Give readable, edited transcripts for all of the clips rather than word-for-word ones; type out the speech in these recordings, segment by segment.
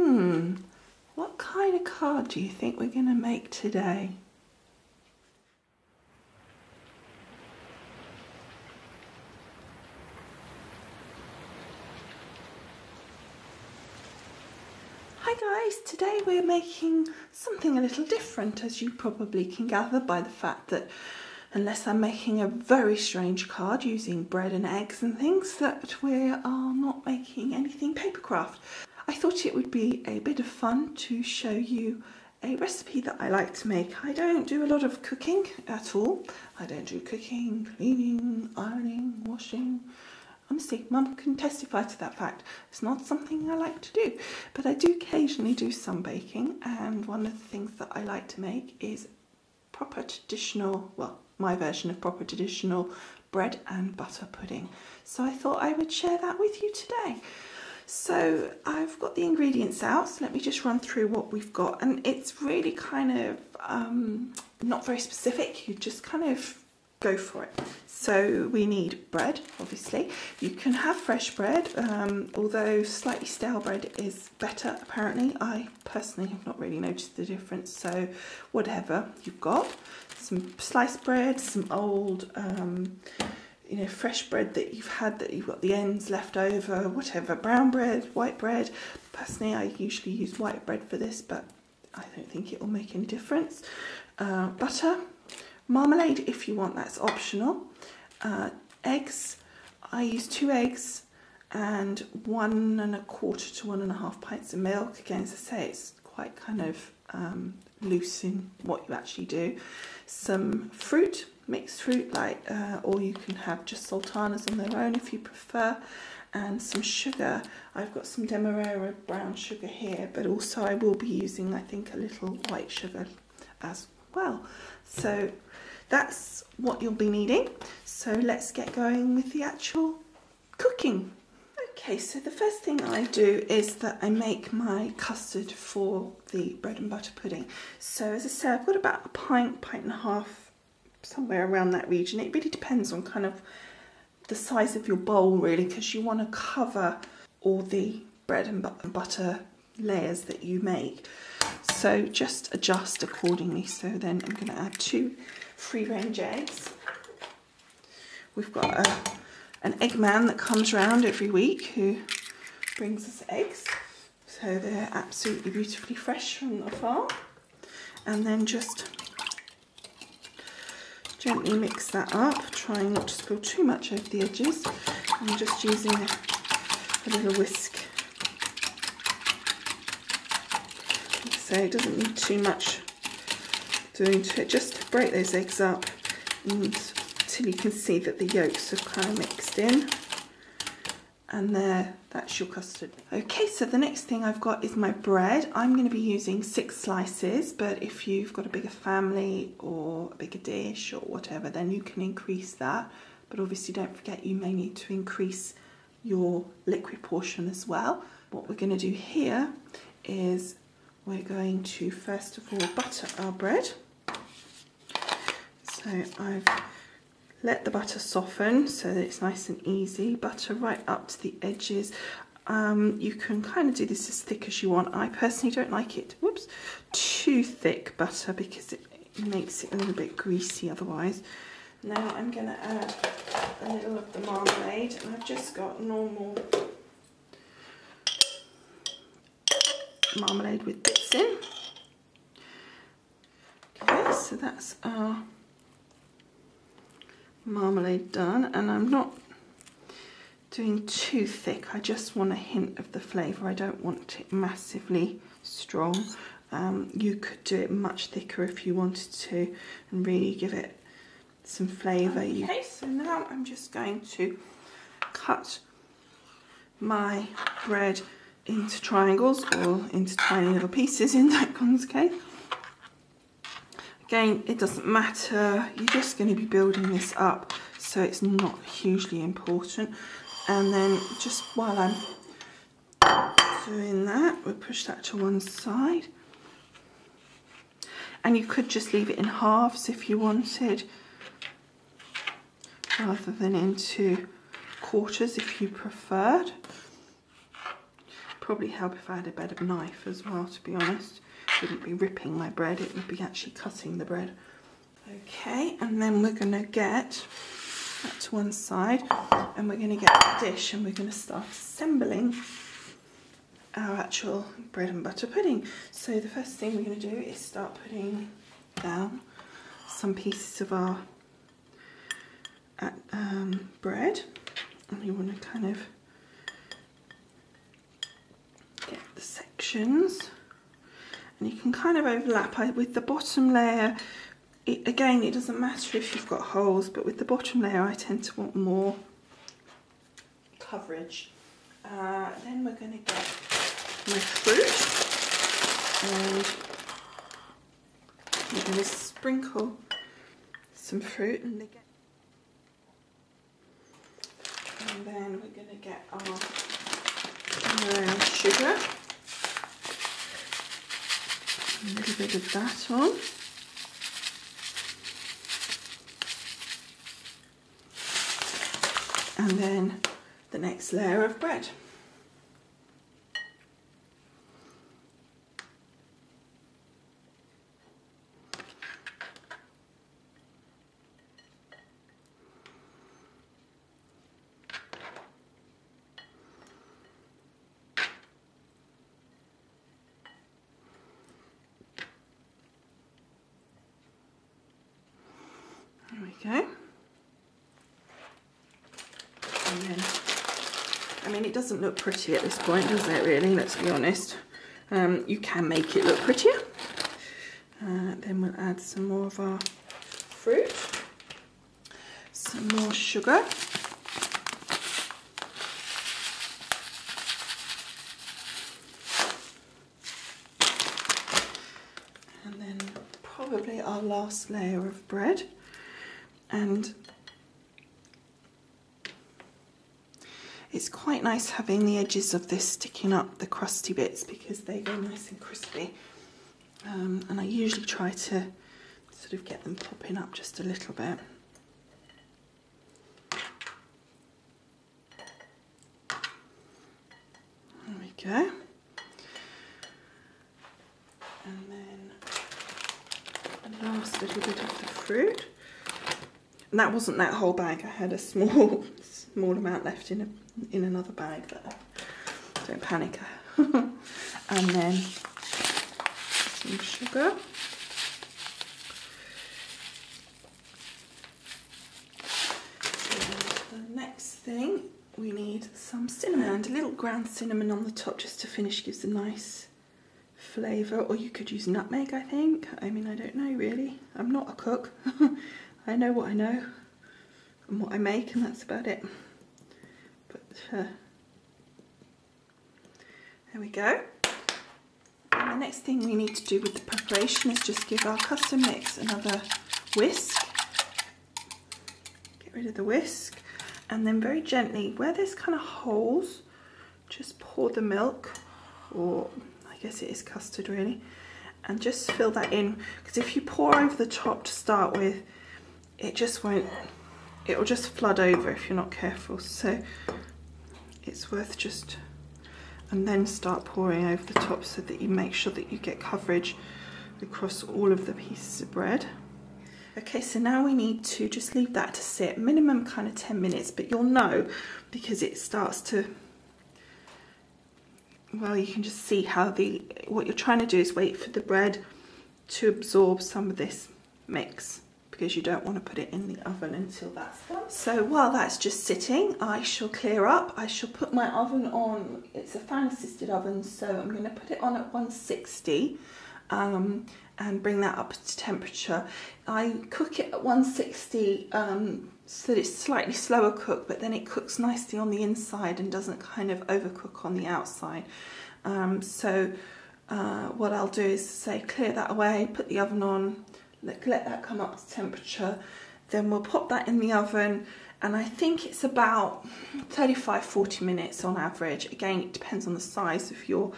What kind of card do you think we're going to make today? Hi guys, today we're making something a little different, as you probably can gather by the fact that unless I'm making a very strange card using bread and eggs and things, that we are not making anything papercraft. I thought it would be a bit of fun to show you a recipe that I like to make. I don't do a lot of cooking at all. I don't do cooking, cleaning, ironing, washing. Honestly, Mum can testify to that fact. It's not something I like to do, but I do occasionally do some baking, and one of the things that I like to make is proper traditional, well, my version of proper traditional bread and butter pudding. So I thought I would share that with you today. So I've got the ingredients out, so let me just run through what we've got, and it's really kind of not very specific. You just kind of go for it. So we need bread, obviously. You can have fresh bread, although slightly stale bread is better apparently. I personally have not really noticed the difference, so whatever you've got. Some sliced bread, some old fresh bread that you've had that you've got the ends left over, whatever, brown bread, white bread. Personally, I usually use white bread for this, but I don't think it will make any difference. Butter, marmalade if you want, that's optional. Eggs, I use 2 eggs and 1 1/4 to 1 1/2 pints of milk. Again, as I say, it's quite kind of loose in what you actually do. Some fruit, mixed fruit, like or you can have just sultanas on their own if you prefer, and some sugar. I've got some demerara brown sugar here, but also I will be using, I think, a little white sugar as well. So that's what you'll be needing. So let's get going with the actual cooking. Okay, so the first thing I do is that I make my custard for the bread and butter pudding. So as I say, I've got about a pint, pint and a half, somewhere around that region. It really depends on kind of the size of your bowl really, because you want to cover all the bread and butter layers that you make. So just adjust accordingly. So then I'm going to add 2 free-range eggs. We've got an egg man that comes round every week who brings us eggs. So they're absolutely beautifully fresh from the farm. And then just gently mix that up, trying not to spill too much over the edges. I'm just using a little whisk. So it doesn't need too much doing to it, just to break those eggs up until you can see that the yolks have kind of mixed in. And there, that's your custard. Okay, so the next thing I've got is my bread. I'm going to be using 6 slices, but if you've got a bigger family or a bigger dish or whatever, then you can increase that. But obviously don't forget, you may need to increase your liquid portion as well. What we're going to do here is we're going to first of all butter our bread. So I've let the butter soften so that it's nice and easy. Butter right up to the edges. You can kind of do this as thick as you want. I personally don't like it, whoops, too thick butter, because it makes it a little bit greasy otherwise. Now I'm going to add a little of the marmalade, and I've just got normal marmalade with bits in. Okay, so that's our marmalade done, and I'm not doing too thick. I just want a hint of the flavour. I don't want it massively strong. You could do it much thicker if you wanted to and really give it some flavour. Okay, so now I'm just going to cut my bread into triangles, or into tiny little pieces in that case. Again, it doesn't matter, you're just going to be building this up, so it's not hugely important. And then just while I'm doing that, we'll push that to one side. And you could just leave it in halves if you wanted, rather than into quarters if you preferred. probably help if I had a better knife as well, to be honest. It wouldn't be ripping my bread, it would be actually cutting the bread. Okay, and then we're going to get that to one side, and we're going to get a dish, and we're going to start assembling our actual bread and butter pudding. So the first thing we're going to do is start putting down some pieces of our bread, and you want to kind of get the sections, and you can kind of overlap with the bottom layer. Again, it doesn't matter if you've got holes, but with the bottom layer I tend to want more coverage. Then we're going to get my fruit, and we're going to sprinkle some fruit, and then we're going to get our sugar, a little bit of that on. And then the next layer of bread. There we go. And then, I mean, it doesn't look pretty at this point, does it really? Let's be honest. You can make it look prettier. Then we'll add some more of our fruit, some more sugar, and then probably our last layer of bread. And it's quite nice having the edges of this sticking up, the crusty bits, because they go nice and crispy. And I usually try to sort of get them popping up just a little bit. There we go. And then the last little bit of the fruit. And that wasn't that whole bag. I had a small amount left in another bag. But don't panic. And then some sugar. And the next thing, we need some cinnamon, and a little ground cinnamon on the top just to finish, gives a nice flavour. Or you could use nutmeg, I think. I mean, I don't know really. I'm not a cook. I know what I know and what I make, and that's about it. But there we go. And the next thing we need to do with the preparation is just give our custom mix another whisk. Get rid of the whisk, and then very gently, where there's kind of holes, just pour the milk, or I guess it is custard really, and just fill that in, because if you pour over the top to start with, it just won't, it will just flood over if you're not careful. So it's worth just, and then start pouring over the top so that you make sure that you get coverage across all of the pieces of bread. Okay, so now we need to just leave that to sit, minimum kind of 10 minutes, but you'll know because it starts to, well, you can just see how what you're trying to do is wait for the bread to absorb some of this mix, because you don't want to put it in the oven until that's done. So while that's just sitting, I shall clear up. I shall put my oven on, it's a fan assisted oven, so I'm going to put it on at 160 and bring that up to temperature. I cook it at 160 so that it's slightly slower cook, but then it cooks nicely on the inside and doesn't kind of overcook on the outside. What I'll do is say clear that away, put the oven on, let that come up to temperature, then we'll pop that in the oven, and I think it's about 35-40 minutes on average. Again, it depends on the size of your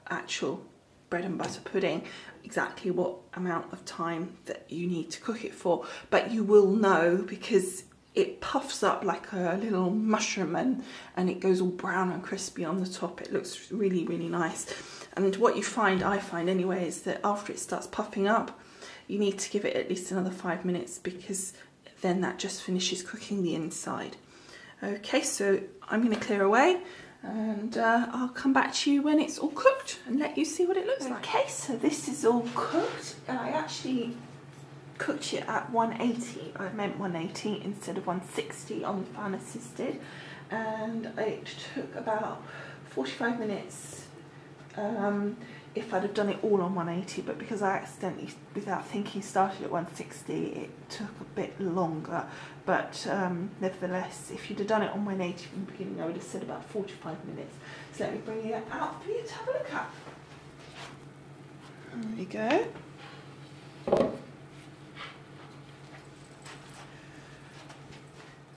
actual bread and butter pudding, exactly what amount of time that you need to cook it for, but you will know because it puffs up like a little mushroom, and it goes all brown and crispy on the top. It looks really, really nice. And what you find, I find anyway, is that after it starts puffing up, you need to give it at least another 5 minutes, because then that just finishes cooking the inside. Okay, so I'm going to clear away, and I'll come back to you when it's all cooked and let you see what it looks like. Okay, so this is all cooked. I actually cooked it at 180. I meant 180 instead of 160 on the fan assisted, and it took about 45 minutes if I'd have done it all on 180, but because I accidentally, without thinking, started at 160, it took a bit longer. But nevertheless, if you'd have done it on 180 from the beginning, I would have said about 45 minutes. So let me bring it out for you to have a look at. There we go.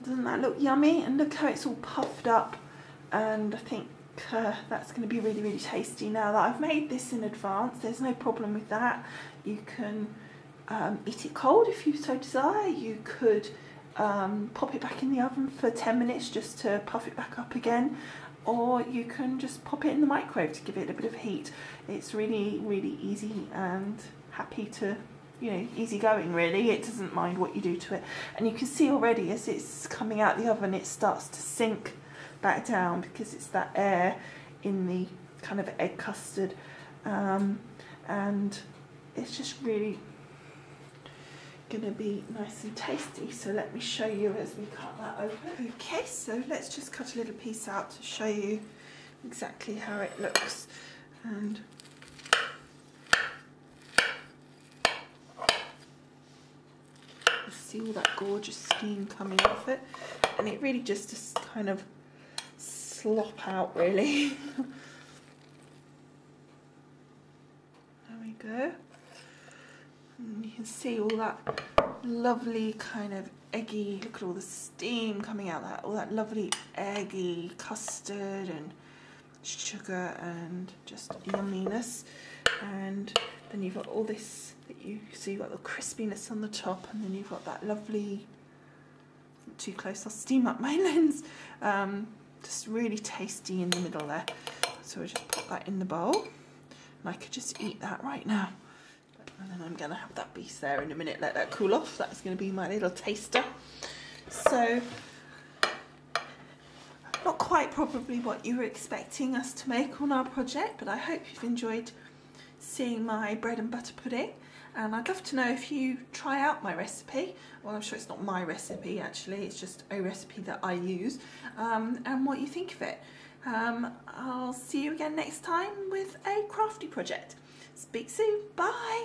Doesn't that look yummy? And look how it's all puffed up, and I think that's going to be really, really tasty. Now that I've made this in advance, there's no problem with that. You can eat it cold if you so desire. You could pop it back in the oven for 10 minutes just to puff it back up again, or you can just pop it in the microwave to give it a bit of heat. It's really, really easy and happy to, you know, easy going really. It doesn't mind what you do to it, and you can see already as it's coming out the oven it starts to sink back down, because it's that air in the kind of egg custard, and it's just really gonna be nice and tasty. So let me show you as we cut that open. Okay, so let's just cut a little piece out to show you exactly how it looks. And you see all that gorgeous steam coming off it, and it really just kind of slop out really. There we go. And you can see all that lovely kind of eggy, look at all the steam coming out, all that lovely eggy custard and sugar and just yumminess. And then you've got all this that you see, you've got the crispiness on the top, and then you've got that lovely, not too close, I'll steam up my lens, just really tasty in the middle there. So we'll just put that in the bowl, and I could just eat that right now. And then I'm going to have that piece there in a minute, let that cool off. That's going to be my little taster. So, not quite probably what you were expecting us to make on our project, but I hope you've enjoyed seeing my bread and butter pudding. And I'd love to know if you try out my recipe. Well, I'm sure it's not my recipe actually, it's just a recipe that I use, and what you think of it. I'll see you again next time with a crafty project. Speak soon, bye!